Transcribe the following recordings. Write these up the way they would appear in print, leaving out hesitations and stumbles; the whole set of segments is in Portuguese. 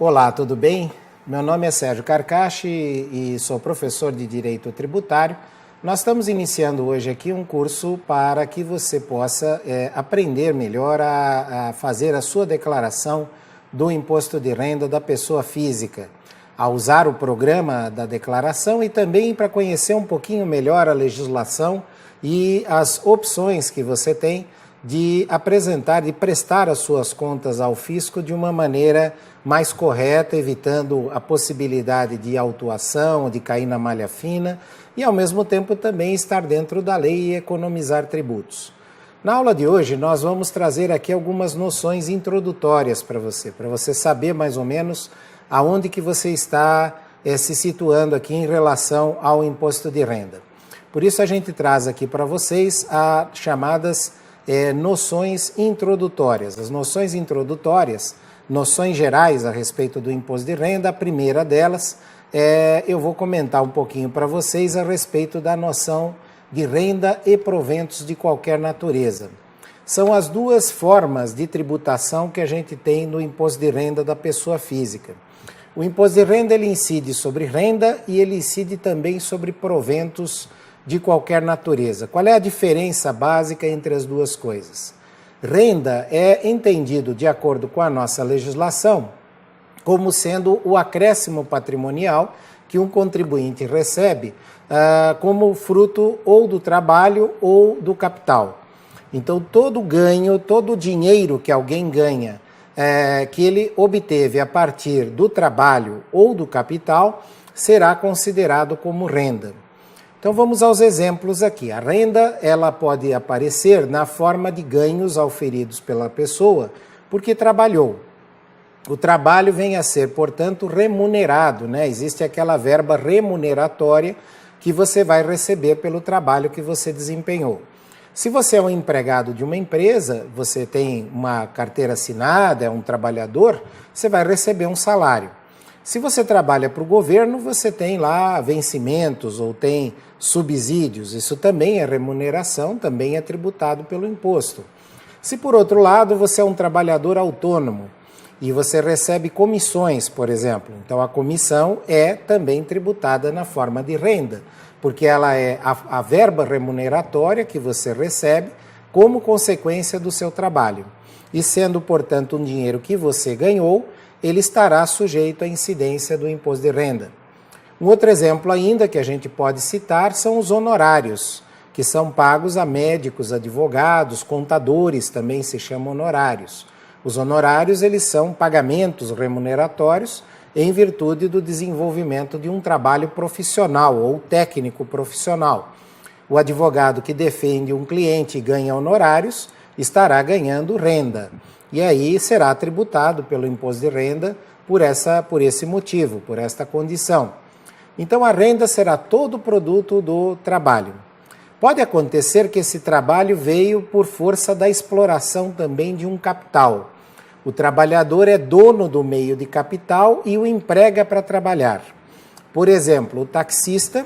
Olá, tudo bem? Meu nome é Sérgio Carcache e sou professor de Direito Tributário. Nós estamos iniciando hoje aqui um curso para que você possa aprender melhor a fazer a sua declaração do imposto de renda da pessoa física, a usar o programa da declaração e também para conhecer um pouquinho melhor a legislação e as opções que você tem de apresentar e prestar as suas contas ao fisco de uma maneira mais correta, evitando a possibilidade de autuação, de cair na malha fina e, ao mesmo tempo, também estar dentro da lei e economizar tributos. Na aula de hoje, nós vamos trazer aqui algumas noções introdutórias para você saber mais ou menos aonde que você está se situando aqui em relação ao imposto de renda. Por isso, a gente traz aqui para vocês as chamadas noções introdutórias. As noções introdutórias, noções gerais a respeito do imposto de renda, a primeira delas, eu vou comentar um pouquinho para vocês a respeito da noção de renda e proventos de qualquer natureza. São as duas formas de tributação que a gente tem no imposto de renda da pessoa física. O imposto de renda ele incide sobre renda e ele incide também sobre proventos de qualquer natureza. Qual é a diferença básica entre as duas coisas? Renda é entendido, de acordo com a nossa legislação, como sendo o acréscimo patrimonial que um contribuinte recebe como fruto ou do trabalho ou do capital. Então, todo ganho, todo dinheiro que alguém ganha, que ele obteve a partir do trabalho ou do capital, será considerado como renda. Então vamos aos exemplos aqui. A renda ela pode aparecer na forma de ganhos auferidos pela pessoa porque trabalhou. O trabalho vem a ser, portanto, remunerado, né? Existe aquela verba remuneratória que você vai receber pelo trabalho que você desempenhou. Se você é um empregado de uma empresa, você tem uma carteira assinada, é um trabalhador, você vai receber um salário. Se você trabalha para o governo, você tem lá vencimentos ou tem subsídios. Isso também é remuneração, também é tributado pelo imposto. Se, por outro lado, você é um trabalhador autônomo e você recebe comissões, por exemplo, então a comissão é também tributada na forma de renda, porque ela é a verba remuneratória que você recebe como consequência do seu trabalho. E sendo, portanto, um dinheiro que você ganhou, ele estará sujeito à incidência do imposto de renda. Um outro exemplo ainda que a gente pode citar são os honorários, que são pagos a médicos, advogados, contadores, também se chamam honorários. Os honorários, eles são pagamentos remuneratórios em virtude do desenvolvimento de um trabalho profissional ou técnico profissional. O advogado que defende um cliente e ganha honorários estará ganhando renda. E aí será tributado pelo imposto de renda por esse motivo, por esta condição. Então a renda será todo produto do trabalho. Pode acontecer que esse trabalho veio por força da exploração também de um capital. O trabalhador é dono do meio de capital e o emprega para trabalhar. Por exemplo, o taxista,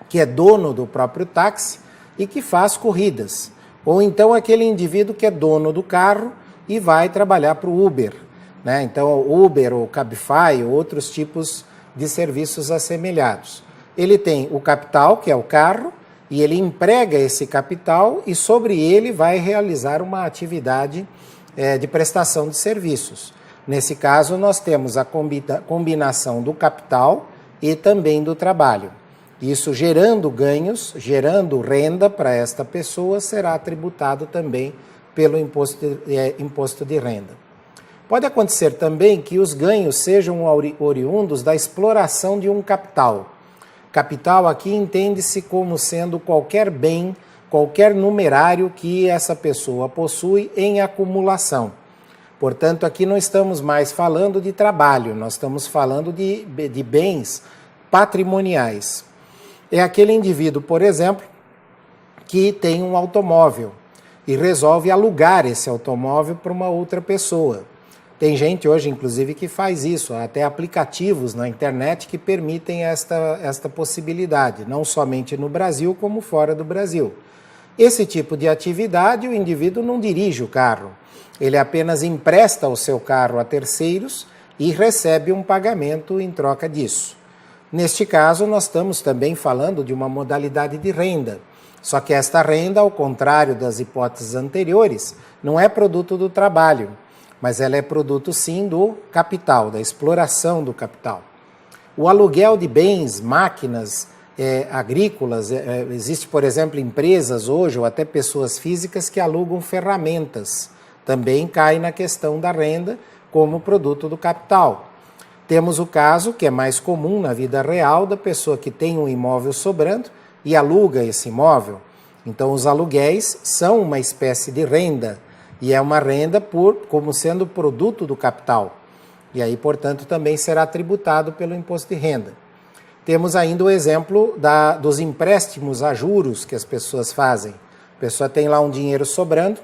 que é dono do próprio táxi e que faz corridas. Ou então aquele indivíduo que é dono do carro e vai trabalhar para o Uber, né? Então, o Uber, ou Cabify, ou outros tipos de serviços assemelhados. Ele tem o capital, que é o carro, e ele emprega esse capital e sobre ele vai realizar uma atividade de prestação de serviços. Nesse caso, nós temos a combinação do capital e também do trabalho. Isso gerando ganhos, gerando renda para esta pessoa, será tributado também pelo imposto de renda. Pode acontecer também que os ganhos sejam oriundos da exploração de um capital. Capital aqui entende-se como sendo qualquer bem, qualquer numerário que essa pessoa possui em acumulação. Portanto, aqui não estamos mais falando de trabalho, nós estamos falando de bens patrimoniais. É aquele indivíduo, por exemplo, que tem um automóvel e resolve alugar esse automóvel para uma outra pessoa. Tem gente hoje, inclusive, que faz isso, até aplicativos na internet que permitem esta possibilidade, não somente no Brasil, como fora do Brasil. Esse tipo de atividade, o indivíduo não dirige o carro, ele apenas empresta o seu carro a terceiros e recebe um pagamento em troca disso. Neste caso, nós estamos também falando de uma modalidade de renda, só que esta renda, ao contrário das hipóteses anteriores, não é produto do trabalho, mas ela é produto sim do capital, da exploração do capital. O aluguel de bens, máquinas agrícolas, existe, por exemplo, empresas hoje ou até pessoas físicas que alugam ferramentas, também cai na questão da renda como produto do capital. Temos o caso, que é mais comum na vida real, da pessoa que tem um imóvel sobrando e aluga esse imóvel. Então, os aluguéis são uma espécie de renda, e é uma renda como sendo produto do capital. E aí, portanto, também será tributado pelo imposto de renda. Temos ainda o exemplo dos empréstimos a juros que as pessoas fazem. A pessoa tem lá um dinheiro sobrando,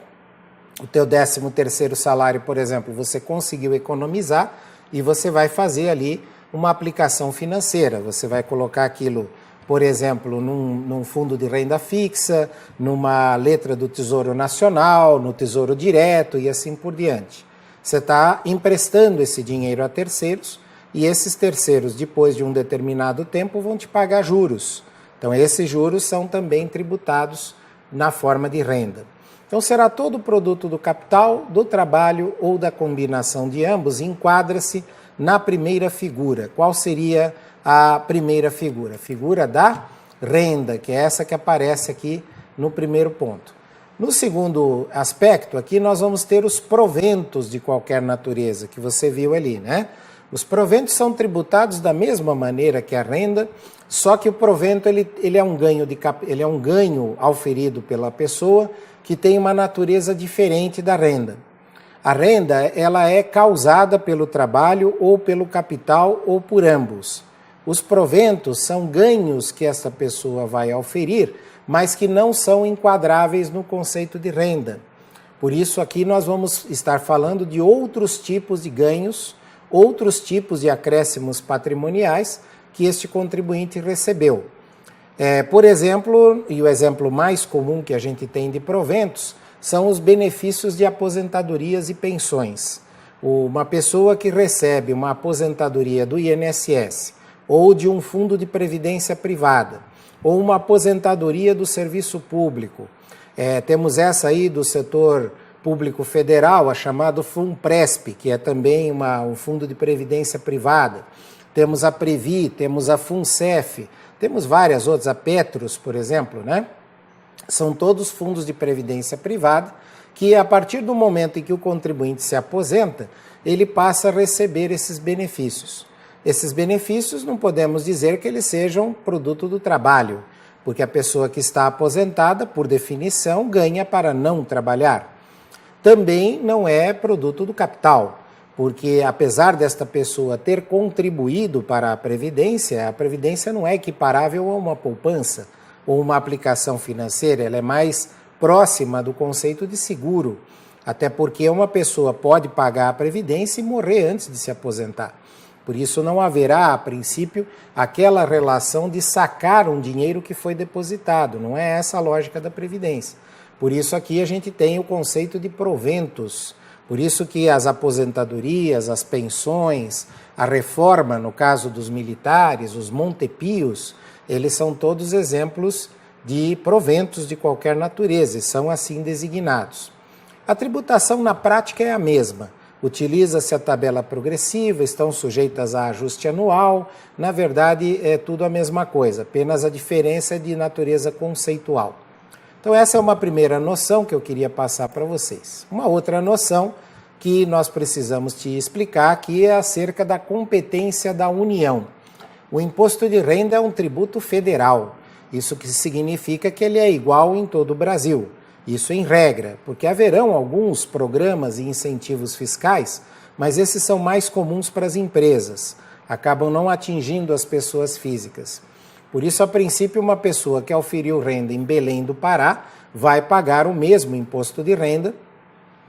o teu 13º salário, por exemplo, você conseguiu economizar e você vai fazer ali uma aplicação financeira. Você vai colocar aquilo, por exemplo, num fundo de renda fixa, numa letra do Tesouro Nacional, no Tesouro Direto e assim por diante. Você está emprestando esse dinheiro a terceiros e esses terceiros, depois de um determinado tempo, vão te pagar juros. Então, esses juros são também tributados na forma de renda. Então, será todo o produto do capital, do trabalho ou da combinação de ambos, enquadra-se na primeira figura. Qual seria a primeira figura? A figura da renda, que é essa que aparece aqui no primeiro ponto. No segundo aspecto, aqui nós vamos ter os proventos de qualquer natureza, que você viu ali, né? Os proventos são tributados da mesma maneira que a renda, só que o provento ele é um ganho auferido pela pessoa que tem uma natureza diferente da renda. A renda ela é causada pelo trabalho ou pelo capital ou por ambos. Os proventos são ganhos que essa pessoa vai auferir, mas que não são enquadráveis no conceito de renda. Por isso aqui nós vamos estar falando de outros tipos de ganhos, outros tipos de acréscimos patrimoniais que este contribuinte recebeu. Por exemplo, e o exemplo mais comum que a gente tem de proventos, são os benefícios de aposentadorias e pensões. Uma pessoa que recebe uma aposentadoria do INSS, ou de um fundo de previdência privada, ou uma aposentadoria do serviço público. Temos essa aí do setor público federal, a chamada FUNPRESP, que é também um fundo de previdência privada. Temos a Previ, temos a FUNCEF, temos várias outras, a Petros, por exemplo, né? São todos fundos de previdência privada que, a partir do momento em que o contribuinte se aposenta, ele passa a receber esses benefícios. Esses benefícios não podemos dizer que eles sejam produto do trabalho, porque a pessoa que está aposentada, por definição, ganha para não trabalhar. Também não é produto do capital, porque apesar desta pessoa ter contribuído para a Previdência não é equiparável a uma poupança ou uma aplicação financeira, ela é mais próxima do conceito de seguro, até porque uma pessoa pode pagar a Previdência e morrer antes de se aposentar. Por isso não haverá, a princípio, aquela relação de sacar um dinheiro que foi depositado, não é essa a lógica da Previdência. Por isso aqui a gente tem o conceito de proventos, por isso que as aposentadorias, as pensões, a reforma, no caso dos militares, os montepios, eles são todos exemplos de proventos de qualquer natureza e são assim designados. A tributação na prática é a mesma. Utiliza-se a tabela progressiva, estão sujeitas a ajuste anual, na verdade é tudo a mesma coisa, apenas a diferença é de natureza conceitual. Então essa é uma primeira noção que eu queria passar para vocês. Uma outra noção que nós precisamos te explicar aqui é acerca da competência da União. O imposto de renda é um tributo federal, isso que significa que ele é igual em todo o Brasil. Isso em regra, porque haverão alguns programas e incentivos fiscais, mas esses são mais comuns para as empresas, acabam não atingindo as pessoas físicas. Por isso, a princípio, uma pessoa que auferiu renda em Belém do Pará vai pagar o mesmo imposto de renda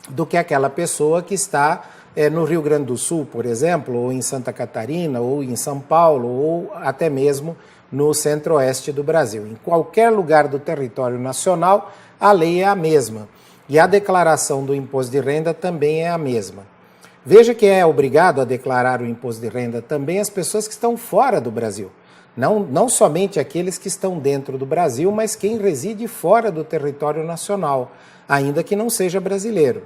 do que aquela pessoa que está no Rio Grande do Sul, por exemplo, ou em Santa Catarina, ou em São Paulo, ou até mesmo no centro-oeste do Brasil. Em qualquer lugar do território nacional, a lei é a mesma. E a declaração do imposto de renda também é a mesma. Veja que é obrigado a declarar o imposto de renda também as pessoas que estão fora do Brasil. Não somente aqueles que estão dentro do Brasil, mas quem reside fora do território nacional, ainda que não seja brasileiro.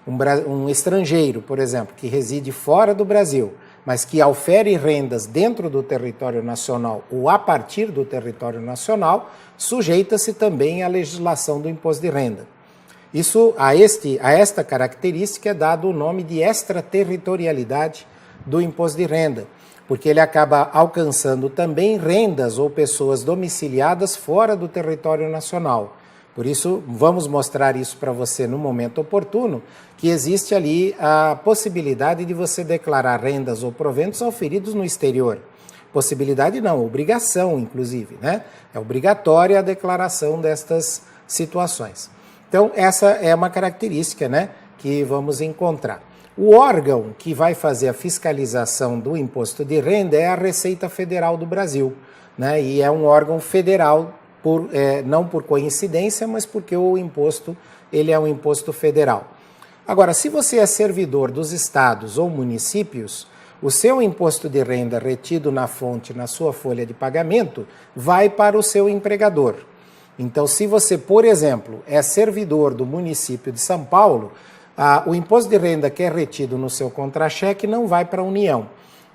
Um estrangeiro, por exemplo, que reside fora do Brasil, mas que aufere rendas dentro do território nacional ou a partir do território nacional, sujeita-se também à legislação do imposto de renda. Isso, a esta característica é dado o nome de extraterritorialidade do imposto de renda, porque ele acaba alcançando também rendas ou pessoas domiciliadas fora do território nacional. Por isso, vamos mostrar isso para você no momento oportuno, que existe ali a possibilidade de você declarar rendas ou proventos auferidos no exterior. Possibilidade não, obrigação, inclusive, né? É obrigatória a declaração destas situações. Então, essa é uma característica, né, que vamos encontrar. O órgão que vai fazer a fiscalização do imposto de renda é a Receita Federal do Brasil, né? E é um órgão federal, não por coincidência, mas porque o imposto ele é um imposto federal. Agora, se você é servidor dos estados ou municípios, o seu imposto de renda retido na fonte, na sua folha de pagamento, vai para o seu empregador. Então, se você, por exemplo, é servidor do município de São Paulo, o imposto de renda que é retido no seu contra-cheque não vai para a União.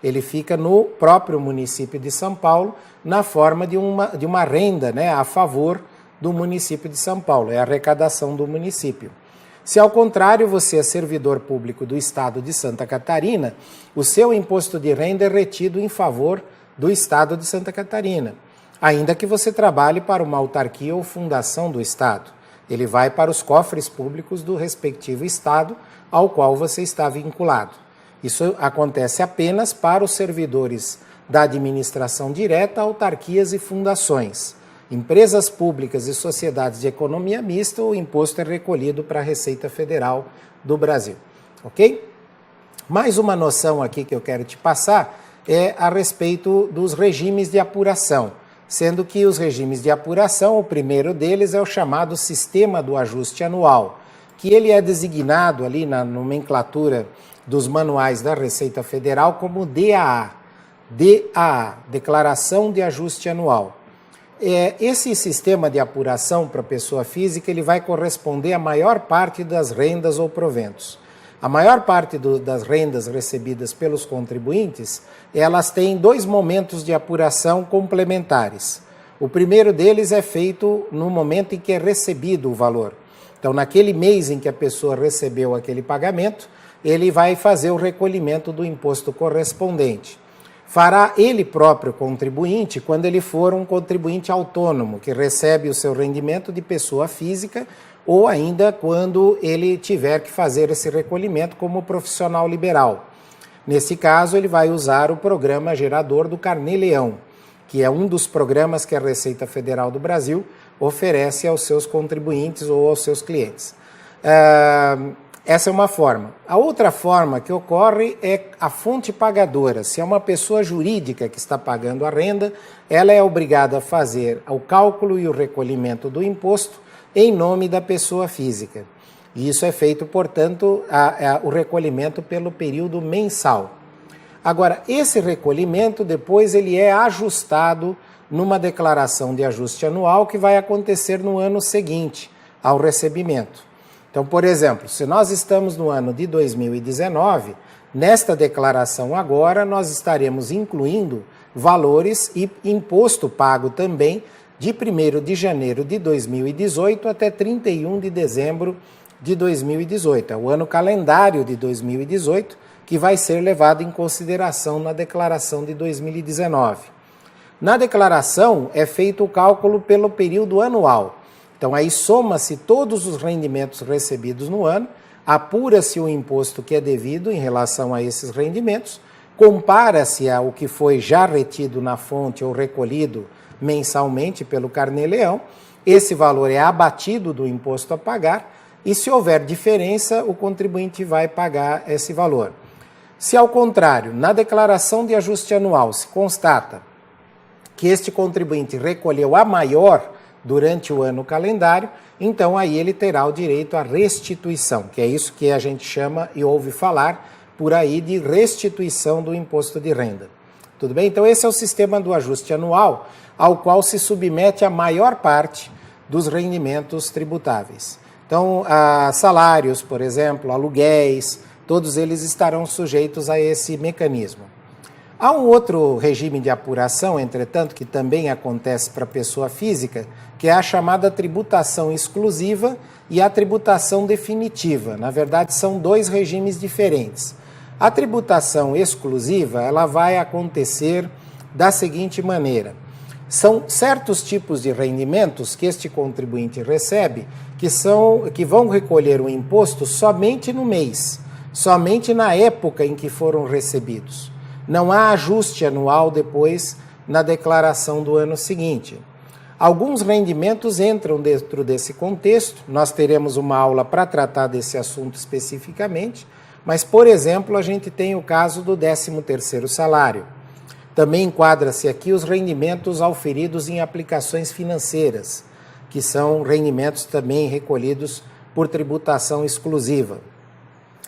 Ele fica no próprio município de São Paulo, na forma de uma renda, né, a favor do município de São Paulo, é a arrecadação do município. Se, ao contrário, você é servidor público do estado de Santa Catarina, o seu imposto de renda é retido em favor do estado de Santa Catarina, ainda que você trabalhe para uma autarquia ou fundação do estado. Ele vai para os cofres públicos do respectivo estado ao qual você está vinculado. Isso acontece apenas para os servidores da administração direta, autarquias e fundações. Empresas públicas e sociedades de economia mista, o imposto é recolhido para a Receita Federal do Brasil. Ok? Mais uma noção aqui que eu quero te passar é a respeito dos regimes de apuração, sendo que os regimes de apuração, o primeiro deles é o chamado Sistema do Ajuste Anual, que ele é designado ali na nomenclatura dos manuais da Receita Federal como DAA, Declaração de Ajuste Anual. Esse sistema de apuração para a pessoa física ele vai corresponder à maior parte das rendas ou proventos. A maior parte das rendas recebidas pelos contribuintes, elas têm dois momentos de apuração complementares. O primeiro deles é feito no momento em que é recebido o valor. Então, naquele mês em que a pessoa recebeu aquele pagamento, ele vai fazer o recolhimento do imposto correspondente. Fará ele próprio contribuinte quando ele for um contribuinte autônomo, que recebe o seu rendimento de pessoa física, ou ainda quando ele tiver que fazer esse recolhimento como profissional liberal. Nesse caso, ele vai usar o programa gerador do Carnê-Leão, que é um dos programas que a Receita Federal do Brasil oferece aos seus contribuintes ou aos seus clientes. Essa é uma forma. A outra forma que ocorre é a fonte pagadora. Se é uma pessoa jurídica que está pagando a renda, ela é obrigada a fazer o cálculo e o recolhimento do imposto em nome da pessoa física. E isso é feito, portanto, o recolhimento pelo período mensal. Agora, esse recolhimento depois ele é ajustado numa declaração de ajuste anual que vai acontecer no ano seguinte ao recebimento. Então, por exemplo, se nós estamos no ano de 2019, nesta declaração agora nós estaremos incluindo valores e imposto pago também de 1º de janeiro de 2018 até 31 de dezembro de 2018. É o ano calendário de 2018 que vai ser levado em consideração na declaração de 2019. Na declaração é feito o cálculo pelo período anual. Então, aí soma-se todos os rendimentos recebidos no ano, apura-se o imposto que é devido em relação a esses rendimentos, compara-se ao que foi já retido na fonte ou recolhido mensalmente pelo Carnê-Leão, esse valor é abatido do imposto a pagar e, se houver diferença, o contribuinte vai pagar esse valor. Se, ao contrário, na declaração de ajuste anual se constata que este contribuinte recolheu a maior durante o ano calendário, então aí ele terá o direito à restituição, que é isso que a gente chama e ouve falar por aí de restituição do imposto de renda. Tudo bem? Então esse é o sistema do ajuste anual, ao qual se submete a maior parte dos rendimentos tributáveis. Então, salários, por exemplo, aluguéis, todos eles estarão sujeitos a esse mecanismo. Há um outro regime de apuração, entretanto, que também acontece para a pessoa física, que é a chamada tributação exclusiva e a tributação definitiva. Na verdade, são dois regimes diferentes. A tributação exclusiva, ela vai acontecer da seguinte maneira. São certos tipos de rendimentos que este contribuinte recebe que vão recolher o imposto somente no mês, somente na época em que foram recebidos. Não há ajuste anual depois na declaração do ano seguinte. Alguns rendimentos entram dentro desse contexto, nós teremos uma aula para tratar desse assunto especificamente, mas, por exemplo, a gente tem o caso do 13º salário. Também enquadra-se aqui os rendimentos auferidos em aplicações financeiras, que são rendimentos também recolhidos por tributação exclusiva.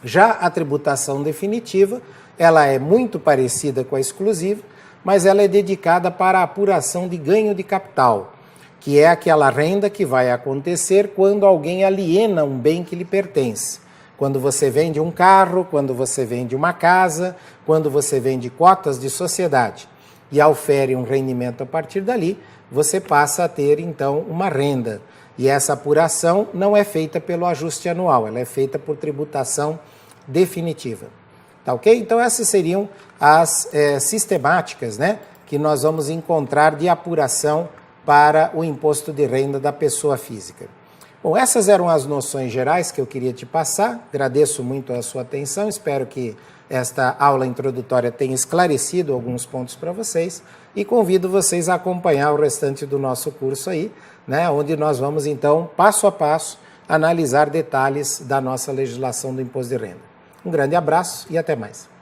Já a tributação definitiva, ela é muito parecida com a exclusiva, mas ela é dedicada para a apuração de ganho de capital, que é aquela renda que vai acontecer quando alguém aliena um bem que lhe pertence. Quando você vende um carro, quando você vende uma casa, quando você vende cotas de sociedade e aufere um rendimento a partir dali, você passa a ter então uma renda. E essa apuração não é feita pelo ajuste anual, ela é feita por tributação definitiva. Tá ok? Então essas seriam as sistemáticas, né, que nós vamos encontrar de apuração para o imposto de renda da pessoa física. Bom, essas eram as noções gerais que eu queria te passar. Agradeço muito a sua atenção, espero que esta aula introdutória tenha esclarecido alguns pontos para vocês e convido vocês a acompanhar o restante do nosso curso aí, né, onde nós vamos então, passo a passo, analisar detalhes da nossa legislação do imposto de renda. Um grande abraço e até mais.